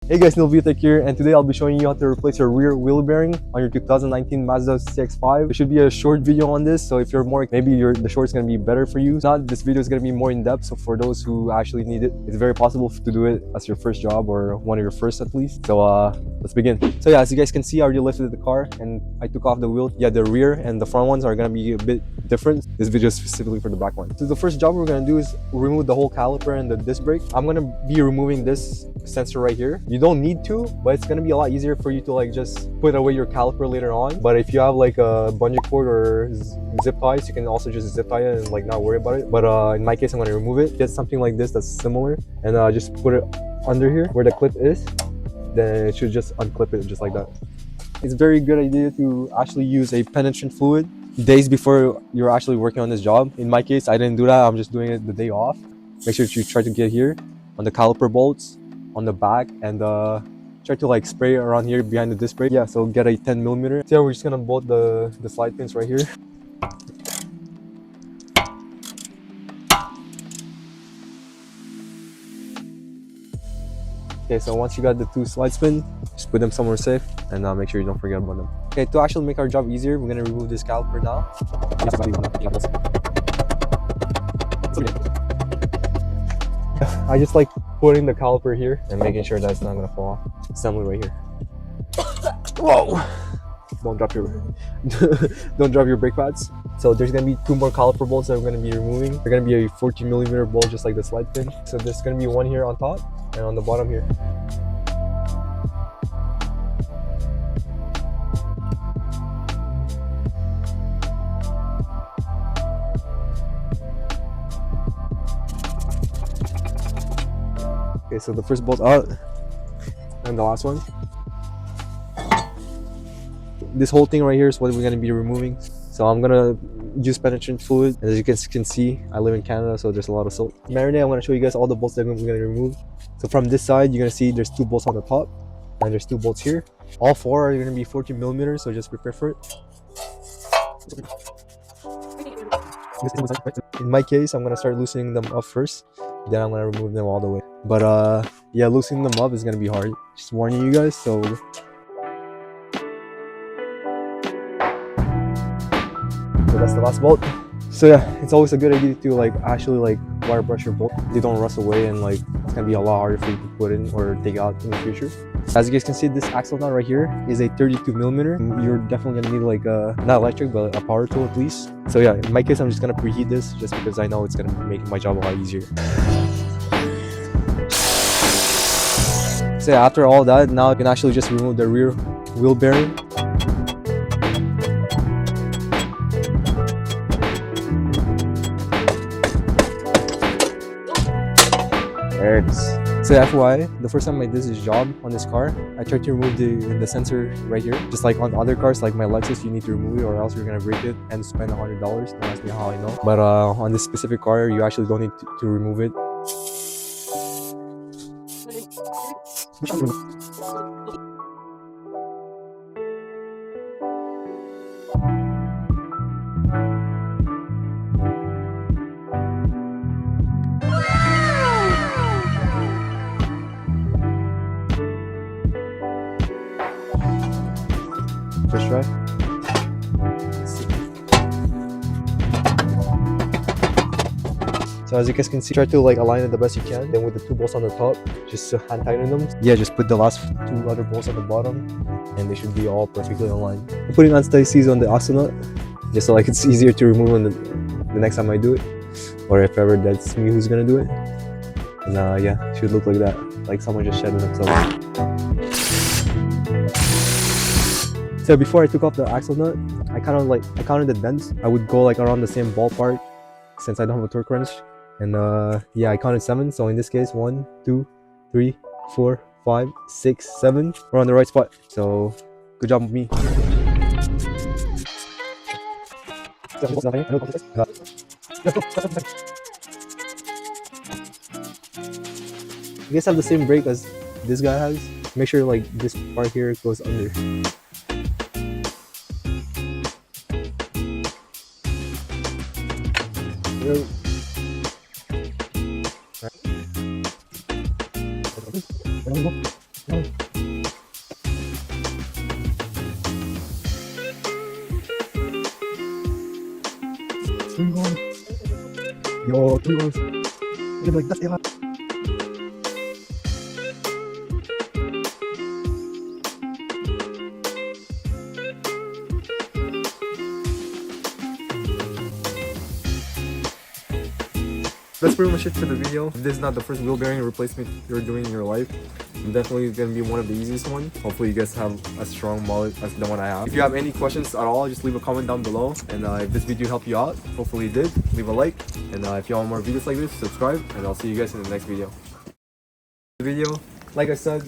Hey guys, NielVTEC here, and today I'll be showing you how to replace your rear wheel bearing on your 2019 Mazda CX5. There should be a short video on this, so if you're more, maybe the short is going to be better for you. If not, this video is going to be more in depth, so for those who actually need it, it's very possible to do it as your first job or one of your first at least. So let's begin. So yeah, as you guys can see, I already lifted the car and I took off the wheel. Yeah, the rear and the front ones are going to be a bit different. This video is specifically for the back one. So the first job we're going to do is remove the whole caliper and the disc brake. I'm going to be removing this sensor right here. You don't need to, but it's gonna be a lot easier for you to like just put away your caliper later on. But if you have like a bungee cord or zip ties, you can also just zip tie it and like not worry about it. But in my case, I'm gonna remove it, get something like this that's similar, and just put it under here where the clip is. Then it should just unclip it just like that. It's a very good idea to actually use a penetrant fluid days before you're actually working on this job. In my case, I didn't do that. I'm just doing it the day off. Make sure you try to get here on the caliper bolts, on the back, and try to like spray around here behind the disc brake. Yeah, so get a 10mm. So yeah, we're just gonna bolt the slide pins right here. Okay, so once you got the two slide pins, just put them somewhere safe and make sure you don't forget about them. Okay, to actually make our job easier, we're gonna remove this caliper now. I just like putting the caliper here and making sure that it's not gonna fall off. Assembly right here. Whoa! Don't drop your brake pads. So there's gonna be two more caliper bolts that we're gonna be removing. They're gonna be a 14mm bolt, just like the slide pin. So there's gonna be one here on top and on the bottom here. Okay, so the first bolt out and the last one. This whole thing right here is what we're going to be removing. So I'm going to use penetrant fluid. As you guys can see, I live in Canada, so there's a lot of salt. Marinade, I'm going to show you guys all the bolts that we're going to remove. So from this side, you're going to see there's two bolts on the top and there's two bolts here. All four are going to be 14mm, so just prepare for it. In my case, I'm going to start loosening them up first. Then I'm gonna remove them all the way. But yeah, loosening them up is gonna be hard. Just warning you guys. So that's the last bolt. So yeah, it's always a good idea to like actually like wire brush your bolt. They don't rust away, and like it's gonna be a lot harder for you to put in or take out in the future. As you guys can see, this axle nut right here is a 32mm. You're definitely gonna need like a, not electric, but a power tool at least. So yeah, in my case, I'm just gonna preheat this just because I know it's gonna make my job a lot easier. So yeah, after all that, now I can actually just remove the rear wheel bearing. There it is. So FYI, the first time I did this job on this car, I tried to remove the sensor right here. Just like on other cars, like my Lexus, you need to remove it or else you're gonna break it and spend $100. Don't ask me how I know. But on this specific car, you actually don't need to remove it. First try. So as you guys can see, try to like align it the best you can. Then with the two bolts on the top, just hand tighten them. Yeah, just put the last two other bolts on the bottom and they should be all perfectly aligned. I'm putting unstay seals on the axle nut just so like it's easier to remove when the next time I do it, or if ever that's me who's gonna do it. And yeah, it should look like that, like someone just shedded themselves. So before I took off the axle nut, I counted the dents. I would go like around the same ballpark since I don't have a torque wrench. And yeah, I counted 7. So in this case, 1, 2, 3, 4, 5, 6, 7. We're on the right spot. So good job with me. You guys have the same brake as this guy has. Make sure like this part here goes under. Yo, 3 hours. You're like, that's it. That's pretty much it for the video. If this is not the first wheel bearing replacement you're doing in your life, definitely gonna be one of the easiest ones. Hopefully you guys have a strong mullet as the one I have. If you have any questions at all, just leave a comment down below. And if this video helped you out, hopefully it did, leave a like. And if you want more videos like this, subscribe. And I'll see you guys in the next video. Like I said,